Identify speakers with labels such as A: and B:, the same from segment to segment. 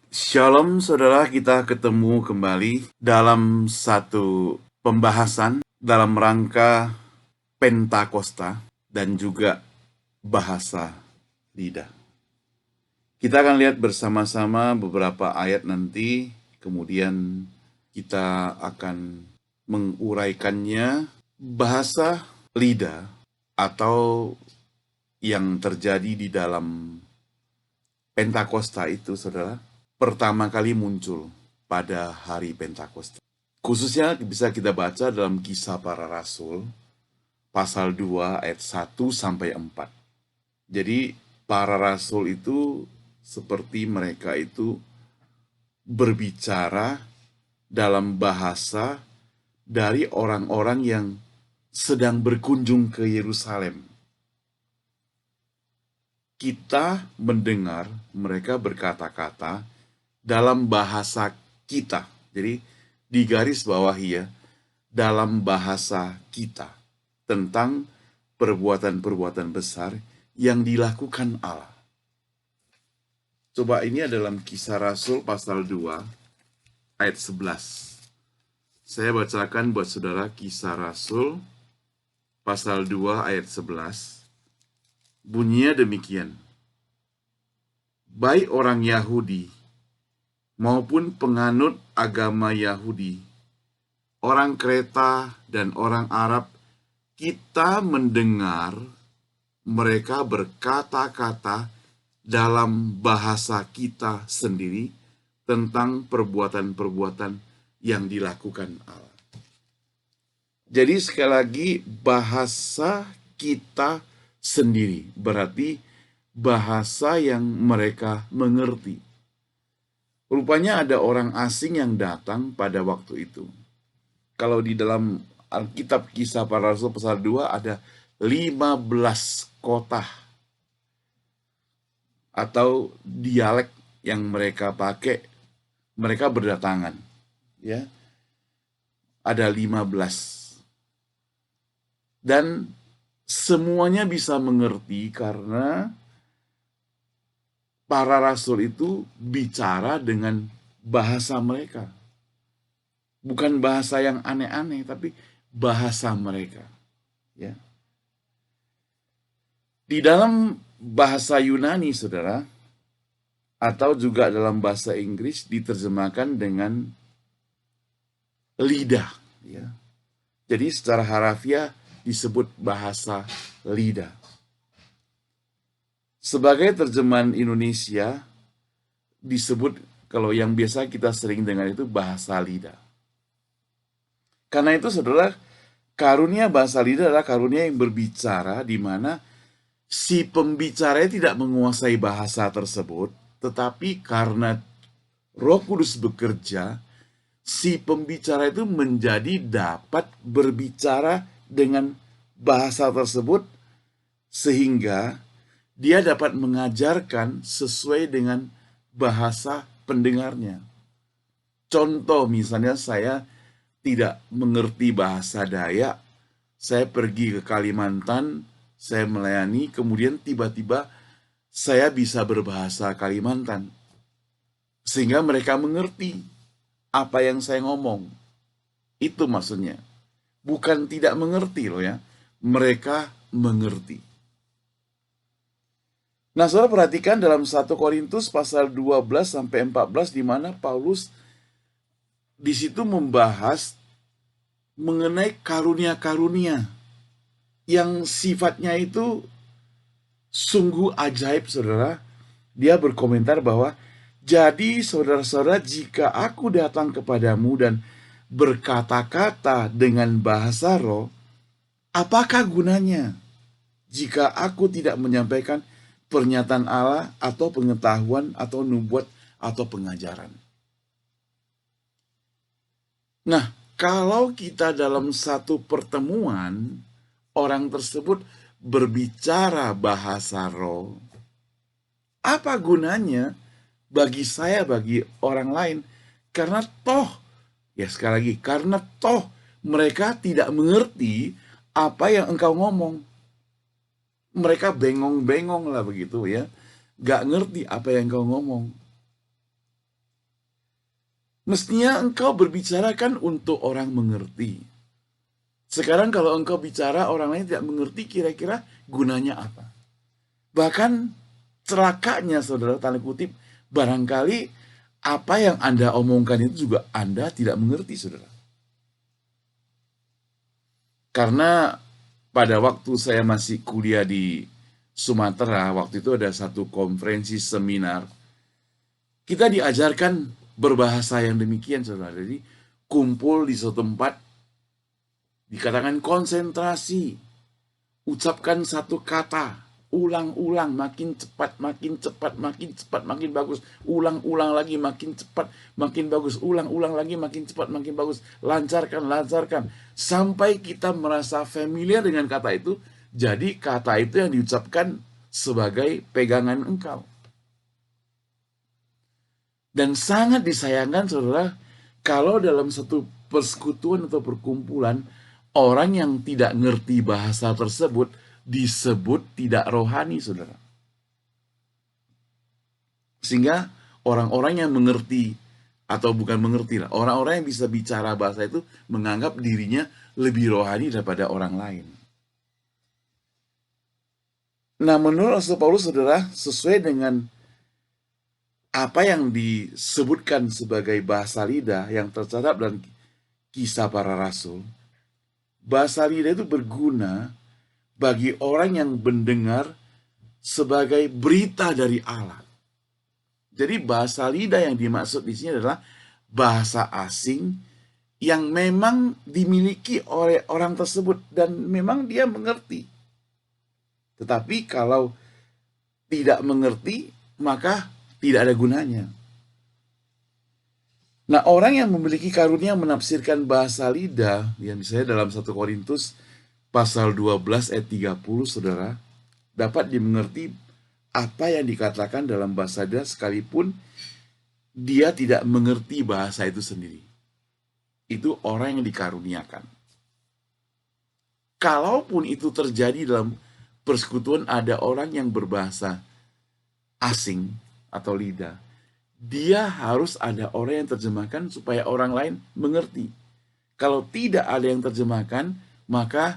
A: Shalom saudara, kita ketemu kembali dalam satu pembahasan dalam rangka Pentakosta dan juga bahasa lidah. Kita akan lihat bersama-sama beberapa ayat nanti, kemudian kita akan menguraikannya. Bahasa lidah atau yang terjadi di dalam Pentakosta itu, saudara, pertama kali muncul pada hari Pentakosta. Khususnya bisa kita baca dalam Kisah Para Rasul, pasal 2 ayat 1 sampai 4. Jadi para rasul itu seperti mereka itu berbicara dalam bahasa dari orang-orang yang sedang berkunjung ke Yerusalem. Kita mendengar mereka berkata-kata dalam bahasa kita. Jadi di garis bawah ya, dalam bahasa kita tentang perbuatan-perbuatan besar yang dilakukan Allah. Coba ini dalam Kisah Rasul pasal 2 ayat 11. Saya bacakan buat saudara Kisah Rasul pasal 2 ayat 11. Bunyinya demikian. Baik orang Yahudi maupun penganut agama Yahudi, orang Kreta dan orang Arab, kita mendengar mereka berkata-kata dalam bahasa kita sendiri tentang perbuatan-perbuatan yang dilakukan Allah. Jadi sekali lagi, bahasa kita sendiri berarti bahasa yang mereka mengerti. Rupanya ada orang asing yang datang pada waktu itu. Kalau di dalam Alkitab Kisah Para Rasul pasal 2 ada 15 kota atau dialek yang mereka pakai, mereka berdatangan. Ya, ada 15. Dan semuanya bisa mengerti karena para rasul itu bicara dengan bahasa mereka. Bukan bahasa yang aneh-aneh, tapi bahasa mereka. Ya. Di dalam bahasa Yunani, saudara, atau juga dalam bahasa Inggris diterjemahkan dengan lidah. Ya. Jadi secara harafiah disebut bahasa lidah. Sebagai terjemahan Indonesia disebut, kalau yang biasa kita sering dengar itu bahasa lidah. Karena itu saudara, karunia bahasa lidah adalah karunia yang berbicara di mana si pembicaranya tidak menguasai bahasa tersebut, tetapi karena Roh Kudus bekerja, si pembicara itu menjadi dapat berbicara dengan bahasa tersebut sehingga dia dapat mengajarkan sesuai dengan bahasa pendengarnya. Contoh misalnya saya tidak mengerti bahasa Dayak, saya pergi ke Kalimantan, saya melayani, kemudian tiba-tiba saya bisa berbahasa Kalimantan. Sehingga mereka mengerti apa yang saya ngomong. Itu maksudnya. Bukan tidak mengerti loh ya. Mereka mengerti. Nah, saudara perhatikan dalam 1 Korintus pasal 12 sampai 14 di mana Paulus di situ membahas mengenai karunia-karunia yang sifatnya itu sungguh ajaib, saudara. Dia berkomentar bahwa, jadi saudara-saudara, jika aku datang kepadamu dan berkata-kata dengan bahasa roh, apakah gunanya jika aku tidak menyampaikan pernyataan Allah atau pengetahuan atau nubuat atau pengajaran? Nah, kalau kita dalam satu pertemuan, orang tersebut berbicara bahasa roh, apa gunanya bagi saya, bagi orang lain? Karena toh, ya sekali lagi, karena toh mereka tidak mengerti apa yang engkau ngomong. Mereka bengong-bengong lah begitu ya. Gak ngerti apa yang engkau ngomong. Mestinya engkau berbicara kan untuk orang mengerti. Sekarang kalau engkau bicara orang lain tidak mengerti, kira-kira gunanya apa? Bahkan celakanya saudara, tanda kutip, barangkali apa yang Anda omongkan itu juga Anda tidak mengerti, saudara. Karena pada waktu saya masih kuliah di Sumatera, waktu itu ada satu konferensi seminar. Kita diajarkan berbahasa yang demikian, saudara. Jadi kumpul di suatu tempat, dikatakan konsentrasi, ucapkan satu kata, ulang-ulang, makin cepat, makin cepat, makin cepat, makin bagus. Ulang-ulang lagi, makin cepat, makin bagus. Ulang-ulang lagi, makin cepat, makin bagus. Lancarkan, lancarkan. Sampai kita merasa familiar dengan kata itu, jadi kata itu yang diucapkan sebagai pegangan engkau. Dan sangat disayangkan, saudara, kalau dalam satu persekutuan atau perkumpulan, orang yang tidak ngerti bahasa tersebut disebut tidak rohani, saudara. Sehingga orang-orang yang mengerti, atau bukan mengerti lah, orang-orang yang bisa bicara bahasa itu menganggap dirinya lebih rohani daripada orang lain. Nah, menurut Rasul Paulus, saudara, sesuai dengan apa yang disebutkan sebagai bahasa lidah yang tercatat dalam Kisah Para Rasul, bahasa lidah itu berguna bagi orang yang mendengar sebagai berita dari Allah. Jadi bahasa lidah yang dimaksud di sini adalah bahasa asing yang memang dimiliki oleh orang tersebut dan memang dia mengerti. Tetapi kalau tidak mengerti, maka tidak ada gunanya. Nah, orang yang memiliki karunia menafsirkan bahasa lidah, yang misalnya dalam 1 Korintus pasal 12 ayat 30, saudara, dapat dimengerti apa yang dikatakan dalam bahasa lidah sekalipun dia tidak mengerti bahasa itu sendiri. Itu orang yang dikaruniakan. Kalaupun itu terjadi dalam persekutuan, ada orang yang berbahasa asing atau lidah, dia harus ada orang yang terjemahkan supaya orang lain mengerti. Kalau tidak ada yang terjemahkan, maka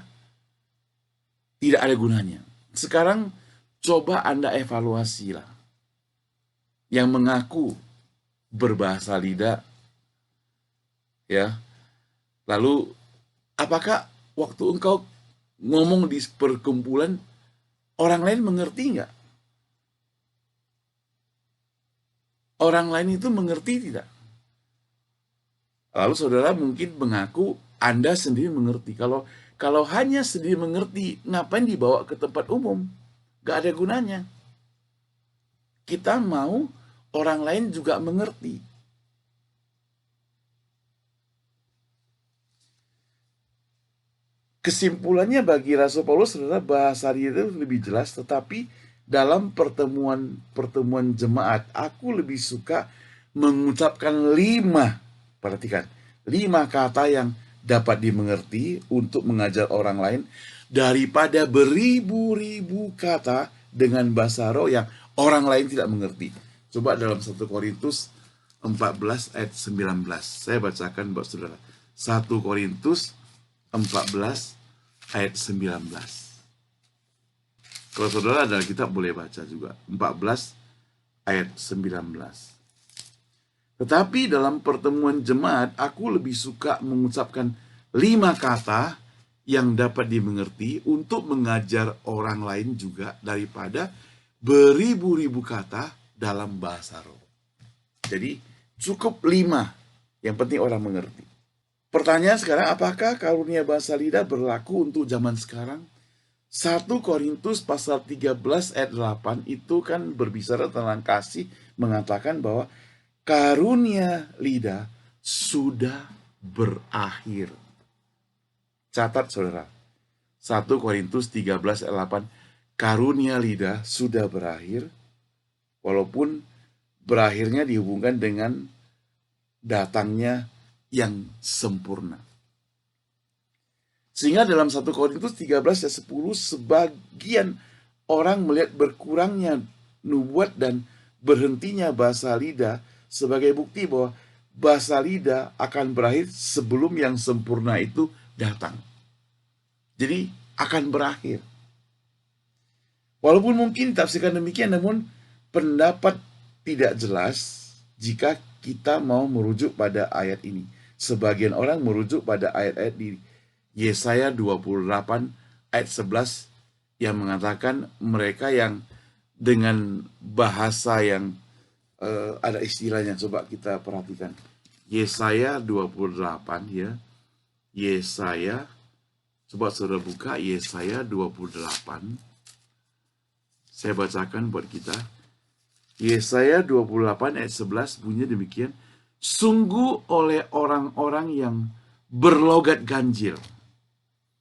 A: tidak ada gunanya. Sekarang coba Anda evaluasilah. Yang mengaku berbahasa lidah, ya. Lalu apakah waktu engkau ngomong di perkumpulan, orang lain mengerti nggak? Orang lain itu mengerti tidak? Lalu saudara mungkin mengaku Anda sendiri mengerti. Kalau hanya sendiri mengerti, ngapain dibawa ke tempat umum? Gak ada gunanya. Kita mau orang lain juga mengerti. Kesimpulannya bagi Rasul Paulus adalah bahasa lidah itu lebih jelas, tetapi dalam pertemuan jemaat, aku lebih suka mengucapkan 5 kata yang dapat dimengerti untuk mengajar orang lain daripada beribu-ribu kata dengan bahasa roh yang orang lain tidak mengerti. Coba dalam 1 Korintus 14 ayat 19. Saya bacakan buat saudara. 1 Korintus 14 ayat 19. Kalau saudara ada kitab boleh baca juga. 14 ayat 19. Tetapi dalam pertemuan jemaat, aku lebih suka mengucapkan 5 kata yang dapat dimengerti untuk mengajar orang lain juga daripada beribu-ribu kata dalam bahasa roh. Jadi cukup 5, yang penting orang mengerti. Pertanyaan sekarang, apakah karunia bahasa lidah berlaku untuk zaman sekarang? 1 Korintus pasal 13 ayat 8 itu kan berbicara tentang kasih, mengatakan bahwa karunia lidah sudah berakhir. Catat saudara, 1 Korintus 13 ayat 8, karunia lidah sudah berakhir, walaupun berakhirnya dihubungkan dengan datangnya yang sempurna. Sehingga dalam 1 Korintus 13 ayat 10, sebagian orang melihat berkurangnya nubuat dan berhentinya bahasa lidah sebagai bukti bahwa bahasa lidah akan berakhir sebelum yang sempurna itu datang. Jadi akan berakhir. Walaupun mungkin tafsirkan demikian, namun pendapat tidak jelas jika kita mau merujuk pada ayat ini. Sebagian orang merujuk pada ayat-ayat di Yesaya 28 ayat 11 yang mengatakan mereka yang dengan bahasa yang ada istilahnya, coba kita perhatikan. Yesaya 28 ya. Yesaya, coba saudara buka Yesaya 28. Saya bacakan buat kita. Yesaya 28 ayat 11 bunyinya demikian. Sungguh oleh orang-orang yang berlogat ganjil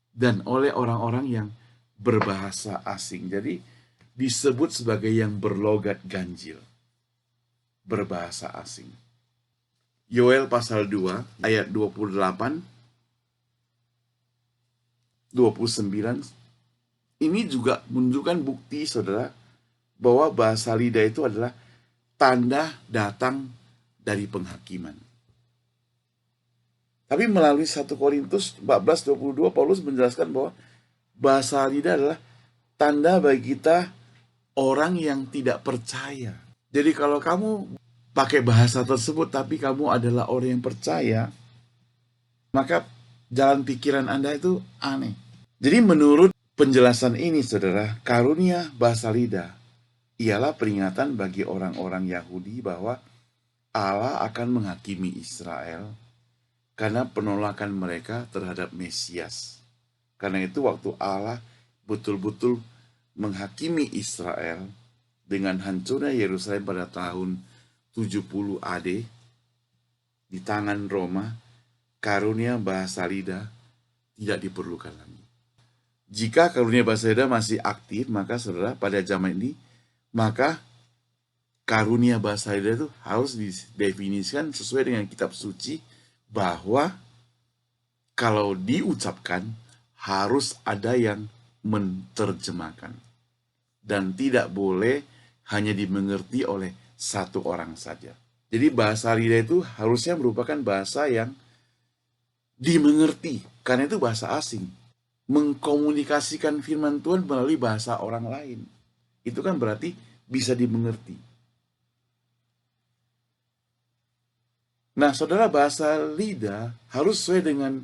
A: dan oleh orang-orang yang berbahasa asing. Jadi disebut sebagai yang berlogat ganjil, berbahasa asing. Yoel pasal 2 ayat 28, 29. Ini juga menunjukkan bukti, saudara, bahwa bahasa lidah itu adalah tanda datang dari penghakiman. Tapi melalui 1 Korintus 14:22, Paulus menjelaskan bahwa bahasa lidah adalah tanda bagi kita orang yang tidak percaya. Jadi kalau kamu pakai bahasa tersebut tapi kamu adalah orang yang percaya, maka jalan pikiran Anda itu aneh. Jadi menurut penjelasan ini, saudara, karunia bahasa lidah ialah peringatan bagi orang-orang Yahudi bahwa Allah akan menghakimi Israel karena penolakan mereka terhadap Mesias. Karena itu waktu Allah betul-betul menghakimi Israel dengan hancurnya Yerusalem pada tahun 70 AD di tangan Roma, karunia bahasa lidah tidak diperlukan lagi. Jika karunia bahasa lidah masih aktif, maka saudara, pada zaman ini, maka karunia bahasa lidah itu harus didefinisikan sesuai dengan kitab suci, bahwa kalau diucapkan harus ada yang menerjemahkan dan tidak boleh hanya dimengerti oleh satu orang saja. Jadi bahasa lidah itu harusnya merupakan bahasa yang dimengerti, karena itu bahasa asing. Mengkomunikasikan firman Tuhan melalui bahasa orang lain, itu kan berarti bisa dimengerti. Nah, saudara, bahasa lidah harus sesuai dengan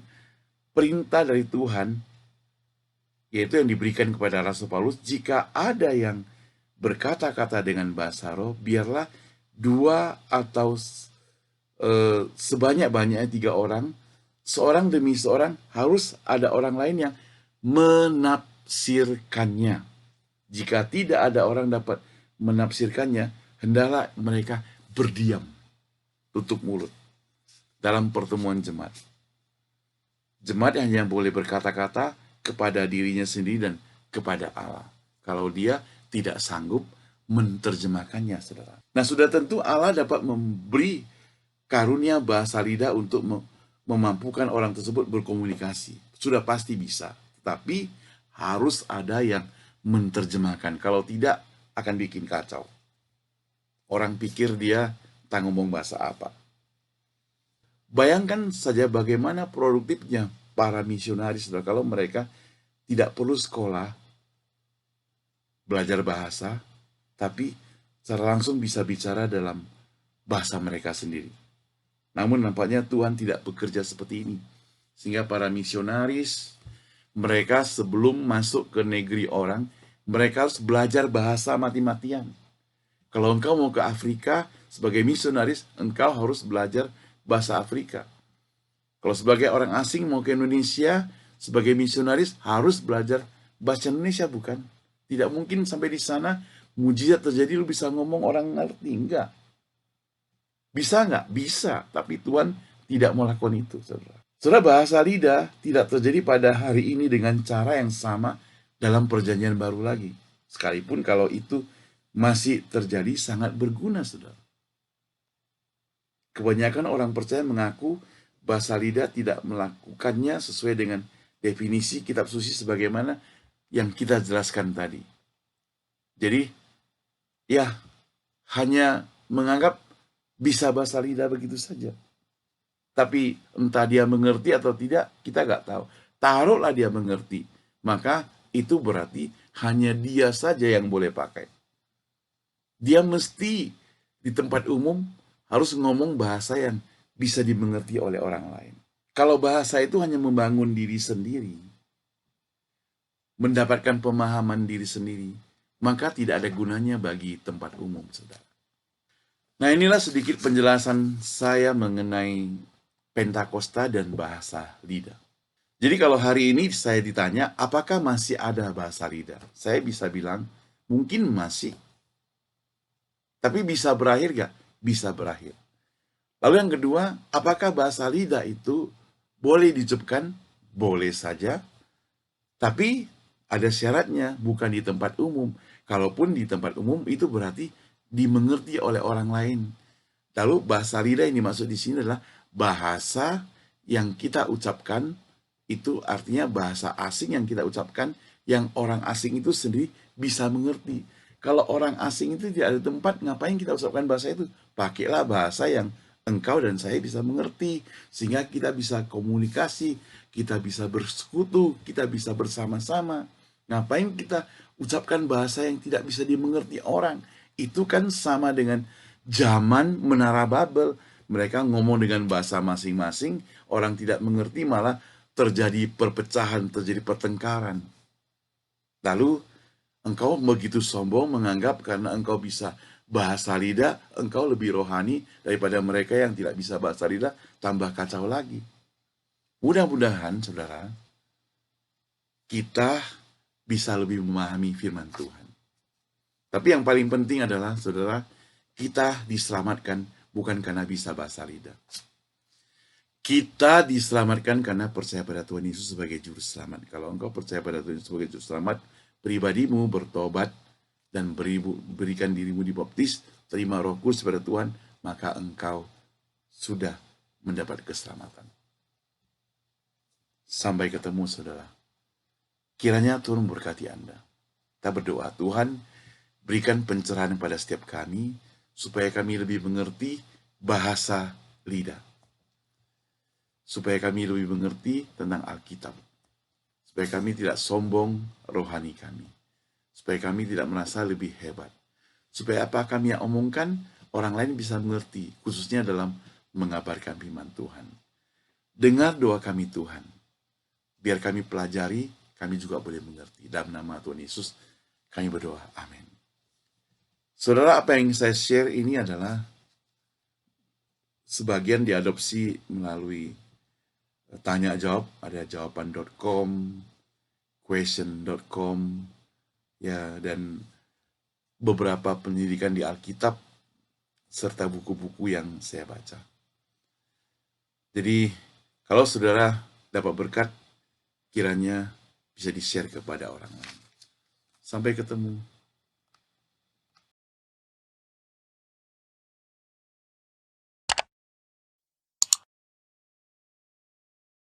A: perintah dari Tuhan, yaitu yang diberikan kepada Rasul Paulus. Jika ada yang berkata-kata dengan bahasa roh, biarlah 2 atau sebanyak-banyaknya 3 orang, seorang demi seorang, harus ada orang lain yang menafsirkannya. Jika tidak ada orang dapat menafsirkannya, hendaklah mereka berdiam, tutup mulut dalam pertemuan jemaat. Jemaat hanya boleh berkata-kata kepada dirinya sendiri dan kepada Allah, kalau dia tidak sanggup menerjemahkannya, saudara. Nah, sudah tentu Allah dapat memberi karunia bahasa lidah untuk memampukan orang tersebut berkomunikasi. Sudah pasti bisa. Tapi harus ada yang menerjemahkan. Kalau tidak, akan bikin kacau. Orang pikir dia tak ngomong bahasa apa. Bayangkan saja bagaimana produktifnya para misionaris, saudara, kalau mereka tidak perlu sekolah, belajar bahasa, tapi secara langsung bisa bicara dalam bahasa mereka sendiri. Namun nampaknya Tuhan tidak bekerja seperti ini. Sehingga para misionaris, mereka sebelum masuk ke negeri orang, mereka harus belajar bahasa mati-matian. Kalau engkau mau ke Afrika sebagai misionaris, engkau harus belajar bahasa Afrika. Kalau sebagai orang asing mau ke Indonesia sebagai misionaris, harus belajar bahasa Indonesia, bukan? Tidak mungkin sampai di sana mujizat terjadi lu bisa ngomong orang ngerti, enggak. Bisa nggak? Bisa, tapi Tuhan tidak melakukan itu, saudara. Saudara, bahasa lidah tidak terjadi pada hari ini dengan cara yang sama dalam perjanjian baru lagi. Sekalipun kalau itu masih terjadi, sangat berguna, saudara. Kebanyakan orang percaya mengaku bahasa lidah tidak melakukannya sesuai dengan definisi kitab suci sebagaimana yang kita jelaskan tadi. Jadi, ya, hanya menganggap bisa bahasa lidah begitu saja. Tapi entah dia mengerti atau tidak, kita nggak tahu. Taruhlah dia mengerti, maka itu berarti hanya dia saja yang boleh pakai. Dia mesti di tempat umum harus ngomong bahasa yang bisa dimengerti oleh orang lain. Kalau bahasa itu hanya membangun diri sendiri, mendapatkan pemahaman diri sendiri, maka tidak ada gunanya bagi tempat umum, saudara. Nah, inilah sedikit penjelasan saya mengenai Pentakosta dan bahasa lidah. Jadi kalau hari ini saya ditanya, apakah masih ada bahasa lidah? Saya bisa bilang, mungkin masih. Tapi bisa berakhir gak? Bisa berakhir. Lalu yang kedua, apakah bahasa lidah itu boleh diucapkan? Boleh saja. Tapi ada syaratnya, bukan di tempat umum. Kalaupun di tempat umum, itu berarti dimengerti oleh orang lain. Lalu bahasa lidah yang dimaksud di sini adalah bahasa yang kita ucapkan, itu artinya bahasa asing yang kita ucapkan, yang orang asing itu sendiri bisa mengerti. Kalau orang asing itu tidak ada tempat, ngapain kita ucapkan bahasa itu? Pakailah bahasa yang engkau dan saya bisa mengerti, sehingga kita bisa komunikasi, kita bisa bersekutu, kita bisa bersama-sama. Ngapain kita ucapkan bahasa yang tidak bisa dimengerti orang? Itu kan sama dengan zaman Menara Babel. Mereka ngomong dengan bahasa masing-masing, orang tidak mengerti, malah terjadi perpecahan, terjadi pertengkaran. Lalu engkau begitu sombong menganggap karena engkau bisa bahasa lidah, engkau lebih rohani daripada mereka yang tidak bisa bahasa lidah, tambah kacau lagi. Mudah-mudahan, saudara, kita bisa lebih memahami firman Tuhan. Tapi yang paling penting adalah, saudara, kita diselamatkan bukan karena bisa bahasa lidah. Kita diselamatkan karena percaya pada Tuhan Yesus sebagai juru selamat. Kalau engkau percaya pada Tuhan Yesus sebagai juru selamat, pribadimu bertobat dan berikan dirimu dibaptis, terima Roh Kudus pada Tuhan, maka engkau sudah mendapat keselamatan. Sampai ketemu, saudara. Kiranya Tuhan memberkati Anda. Kita berdoa, Tuhan, berikan pencerahan pada setiap kami, supaya kami lebih mengerti bahasa lidah. Supaya kami lebih mengerti tentang Alkitab. Supaya kami tidak sombong rohani kami. Supaya kami tidak merasa lebih hebat. Supaya apa kami yang omongkan, orang lain bisa mengerti, khususnya dalam mengabarkan firman Tuhan. Dengar doa kami, Tuhan. Biar kami pelajari, kami juga boleh mengerti. Dalam nama Tuhan Yesus, kami berdoa. Amin. Saudara, apa yang saya share ini adalah sebagian diadopsi melalui tanya jawab, ada jawaban.com, question.com, ya, dan beberapa pendidikan di Alkitab serta buku-buku yang saya baca. Jadi, kalau saudara dapat berkat, kiranya bisa di-share kepada orang lain. Sampai ketemu.